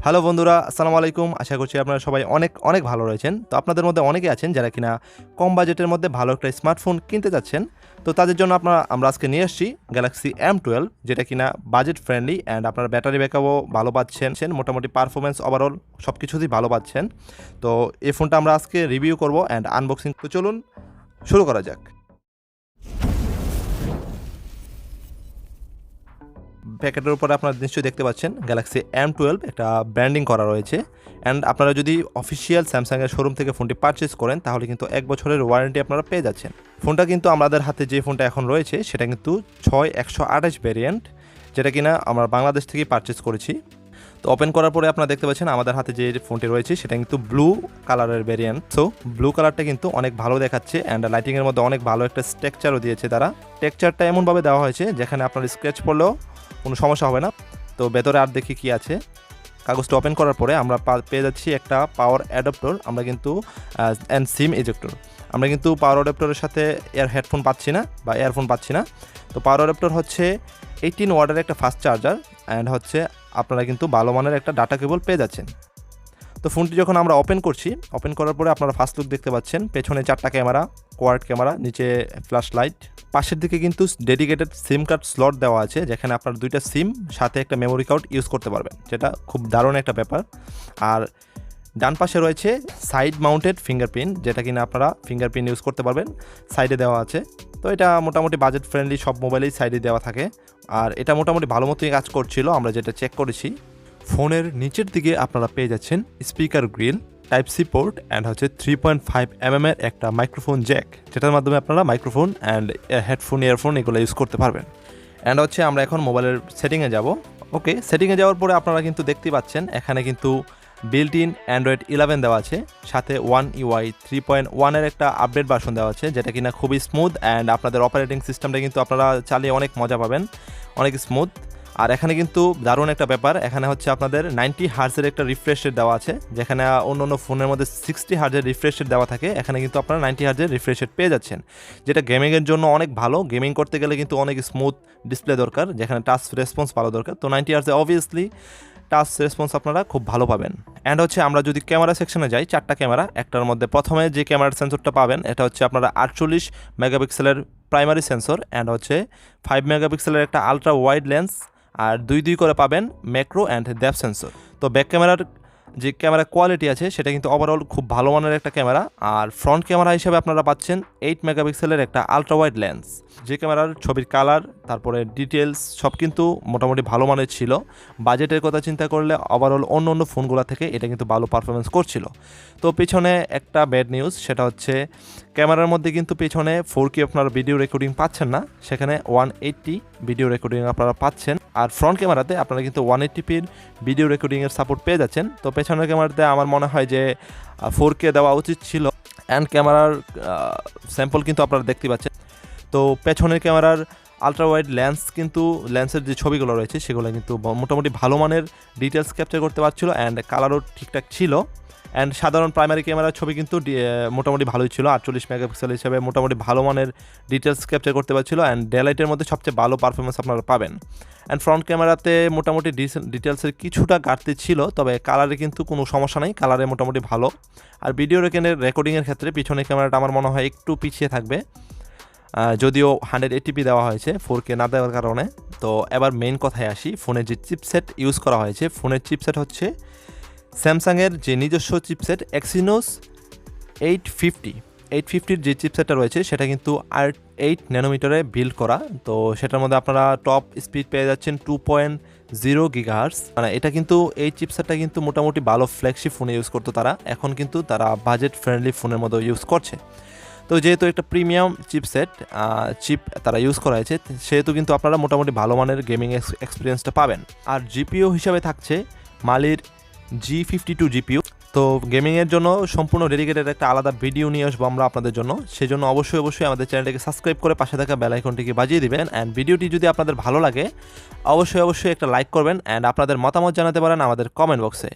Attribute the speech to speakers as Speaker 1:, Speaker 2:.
Speaker 1: Hello বন্ধুরা, আসসালামু আলাইকুম। আশা করছি আপনারা সবাই অনেক অনেক ভালো রয়েছেন। তো আপনাদের মধ্যে অনেকে আছেন যারা কিনা কম বাজেটের মধ্যে ভালো একটা স্মার্টফোন কিনতে যাচ্ছেন। তো তাদের জন্য আমরা আজকে নিয়ে আসছি গ্যালাক্সি M12, যেটা কিনা বাজেট ফ্রেন্ডলি অ্যান্ড আপনার ব্যাটারি ব্যাকআপও ভালো পাচ্ছেন, মোটামুটি পারফরমেন্স ওভারঅল সব কিছুতেই ভালো পাচ্ছেন। তো এই ফোনটা আমরা আজকে রিভিউ করব অ্যান্ড আনবক্সিং। তো চলুন শুরু করা যাক। প্যাকেটের উপরে আপনারা নিশ্চয়ই দেখতে পাচ্ছেন গ্যালাক্সি M12 একটা ব্র্যান্ডিং করা রয়েছে। অ্যান্ড আপনারা যদি অফিসিয়াল স্যামসাংয়ের শোরুম থেকে ফোনটি পারচেস করেন তাহলে কিন্তু 1 বছরের ওয়ারেন্টি আপনারা পেয়ে যাচ্ছেন। ফোনটা কিন্তু আমাদের হাতে যে ফোনটা এখন রয়েছে সেটা কিন্তু 6128 ভ্যারিয়েন্ট, যেটা কিনা আমরা বাংলাদেশ থেকেই পারচেস করেছি। তো ওপেন করার পরে আপনারা দেখতে পাচ্ছেন আমাদের হাতে যে ফোনটি রয়েছে সেটা কিন্তু ব্লু কালারের ভ্যারিয়েন্ট। সো ব্লু কালারটা কিন্তু অনেক ভালো দেখাচ্ছে অ্যান্ড লাইটিংয়ের মধ্যে অনেক ভালো একটা স্ট্রাকচারও দিয়েছে তারা। টেক্সচারটা এমনভাবে দেওয়া হয়েছে যেখানে আপনার স্ক্র্যাচ পড়লেও কোনো সমস্যা হবে না। তো ভেতরে আর দেখি কি আছে। কাগজটা ওপেন করার পরে আমরা পেয়ে যাচ্ছি একটা পাওয়ার অ্যাডাপ্টর। আমরা কিন্তু অ্যান্ড সিম এজেক্টর। আমরা কিন্তু পাওয়ার অ্যাডাপ্টরের সাথে হেডফোন পাচ্ছি না বা ইয়ারফোন পাচ্ছি না। তো পাওয়ার অ্যাডাপ্টর হচ্ছে 18 ওয়াটের একটা ফাস্ট চার্জার অ্যান্ড হচ্ছে আপনারা কিন্তু ভালো মানের একটা ডাটা কেবল পেয়ে যাচ্ছেন। তো ফোনটি যখন আমরা ওপেন করছি, ওপেন করার পরে আপনারা ফার্স্ট লুক দেখতে পাচ্ছেন, পেছনে 4টা ক্যামেরা, কোয়াড ক্যামেরা, নিচে ফ্ল্যাশ লাইট। পাশের দিকে কিন্তু ডেডিকেটেড সিম কার্ড স্লট দেওয়া আছে, যেখানে আপনার 2টা সিম সাথে একটা মেমোরি কার্ড ইউজ করতে পারবেন, যেটা খুব দারুণ একটা ব্যাপার। আর ডান পাশে রয়েছে সাইড মাউন্টেড ফিঙ্গারপ্রিন্ট, যেটা কিনা আপনারা ফিঙ্গারপ্রিন্ট ইউজ করতে পারবেন, সাইডে দেওয়া আছে। তো এটা মোটামুটি বাজেট ফ্রেন্ডলি, সব মোবাইলেই সাইডে দেওয়া থাকে। আর এটা মোটামুটি ভালো মতোই কাজ করছিল, আমরা যেটা চেক করেছি। ফোনের নিচের দিকে আপনারা পেয়ে যাচ্ছেন speaker grill, type C port and হচ্ছে 3.5 mm এর একটা মাইক্রোফোন জ্যাক, যেটার মাধ্যমে আপনারা মাইক্রোফোন অ্যান্ড হেডফোন, ইয়ারফোন এগুলো ইউজ করতে পারবেন। অ্যান্ড হচ্ছে আমরা এখন মোবাইলের সেটিংয়ে যাব। ওকে, সেটিংয়ে যাওয়ার পরে আপনারা কিন্তু দেখতেই পাচ্ছেন এখানে কিন্তু বিল্ট ইন অ্যান্ড্রয়েড 11 দেওয়া আছে, সাথে 1 UI 3.1 এর একটা আপডেট ভার্সন দেওয়া আছে, যেটা কিনা খুবই স্মুথ অ্যান্ড আপনাদের অপারেটিং সিস্টেমটা কিন্তু আপনারা চালিয়ে অনেক মজা পাবেন, অনেক স্মুথ। আর এখানে কিন্তু দারুণ একটা ব্যাপার, এখানে হচ্ছে আপনাদের 90 হার্জের একটা রিফ্রেশ রেট দেওয়া আছে, যেখানে অন্য ফোনের মধ্যে 60 হার্জের রিফ্রেশ রেট দেওয়া থাকে, এখানে কিন্তু আপনারা 90 হার্জের রিফ্রেশ রেট পেয়ে যাচ্ছেন, যেটা গেমিংয়ের জন্য অনেক ভালো। গেমিং করতে গেলে কিন্তু অনেক স্মুথ ডিসপ্লে দরকার, যেখানে টাচ রেসপন্স ভালো দরকার। তো 90 হার্জে অবভিয়াসলি টাচ রেসপন্স আপনারা খুব ভালো পাবেন। অ্যান্ড হচ্ছে আমরা যদি ক্যামেরা সেকশনে যাই, 4টা ক্যামেরা, একটার মধ্যে প্রথমে যে ক্যামেরার সেন্সরটা পাবেন এটা হচ্ছে আপনারা 48 মেগাপিক্সেলের প্রাইমারি সেন্সর অ্যান্ড হচ্ছে 5 মেগাপিক্সেলের একটা আলট্রা ওয়াইড লেন্স, আর 2 করে পাবেন ম্যাক্রো অ্যান্ড ডেপথ সেন্সর। তো ব্যাক ক্যামেরার যে ক্যামেরা কোয়ালিটি আছে সেটা কিন্তু ওভারঅল খুব ভালো মানের একটা ক্যামেরা। আর ফ্রন্ট ক্যামেরা হিসেবে আপনারা পাচ্ছেন 8 মেগাপিক্সেলের একটা আলট্রা ওয়াইড লেন্স, যে ক্যামেরার ছবির কালার, তারপরে ডিটেলস সব কিন্তু মোটামুটি ভালো মানের ছিল। বাজেটের কথা চিন্তা করলে ওভারঅল অন্য ফোনগুলো থেকে এটা কিন্তু ভালো পারফরমেন্স করছিল। তো পিছনে একটা ব্যাড নিউজ, সেটা হচ্ছে ক্যামেরার মধ্যে কিন্তু পিছনে 4K আপনারা ভিডিও রেকর্ডিং পাচ্ছেন না, সেখানে 180 ভিডিও রেকর্ডিং আপনারা পাচ্ছেন। আর ফ্রন্ট ক্যামেরাতে আপনারা কিন্তু 180pর ভিডিও রেকর্ডিংয়ের সাপোর্ট পেয়ে যাচ্ছেন। তো পেছনের ক্যামেরাতে আমার মনে হয় যে 4K দেওয়া উচিত ছিল। অ্যান্ড ক্যামেরার স্যাম্পল কিন্তু আপনারা দেখতে পাচ্ছেন। তো পেছনের ক্যামেরার আলট্রা ওয়াইড লেন্স, কিন্তু লেন্সের যে ছবিগুলো রয়েছে সেগুলো কিন্তু মোটামুটি ভালো মানের ডিটেলস ক্যাপচার করতে পারছিল অ্যান্ড কালারও ঠিকঠাক ছিল। অ্যান্ড সাধারণ প্রাইমারি ক্যামেরার ছবি কিন্তু মোটামুটি ভালোই ছিল, 48 মেগাপিক্সেল হিসেবে মোটামুটি ভালো মানের ডিটেলস ক্যাপচার করতে পারছিল। অ্যান্ড ডেলাইটের মধ্যে সবচেয়ে ভালো পারফরমেন্স আপনারা পাবেন। অ্যান্ড ফ্রন্ট ক্যামেরাতে মোটামুটি ডিটেলসের কিছুটা ঘাটতি ছিল, তবে কালারে কিন্তু কোনো সমস্যা নেই, কালারে মোটামুটি ভালো। আর ভিডিও রেকর্ডিংয়ের ক্ষেত্রে পিছনের ক্যামেরাটা আমার মনে হয় একটু পিছিয়ে থাকবে, যদিও 180p দেওয়া হয়েছে 4K না দেওয়ার কারণে। তো এবার মেইন কথায় আসি, ফোনের যে চিপসেট ইউজ করা হয়েছে, ফোনের চিপসেট হচ্ছে স্যামসাংয়ের যে নিজস্ব চিপসেট এক্সিনোস 850 যে চিপসেটটা রয়েছে সেটা কিন্তু 8 ন্যানোমিটারে বিল্ড করা। তো সেটার মধ্যে আপনারা টপ স্পিড পেয়ে যাচ্ছেন 2.0 গিগাহার্টজ। মানে এটা কিন্তু এই চিপসেটটা কিন্তু মোটামুটি ভালো ফ্ল্যাগশিপ ফোনে ইউজ করতো তারা, এখন কিন্তু তারা বাজেট ফ্রেন্ডলি ফোনের মতো ইউজ করছে। তো যেহেতু একটা প্রিমিয়াম চিপ তারা ইউজ করা হয়েছে, সেহেতু কিন্তু আপনারা মোটামুটি ভালো মানের গেমিং এক্সপিরিয়েন্সটা পাবেন। আর জিপিও হিসাবে থাকছে মালির G52 জিপিও। তো গেমিংয়ের জন্য সম্পূর্ণ ডেডিকেটেড একটা আলাদা ভিডিও নিয়ে আসবো আমরা আপনাদের জন্য, সেজন্য অবশ্যই আমাদের চ্যানেলটিকে সাবস্ক্রাইব করে পাশে থাকা বেল আইকনটিকে বাজিয়ে দিবেন। অ্যান্ড ভিডিওটি যদি আপনাদের ভালো লাগে অবশ্যই একটা লাইক করবেন অ্যান্ড আপনাদের মতামত জানাতে পারেন আমাদের কমেন্ট বক্সে।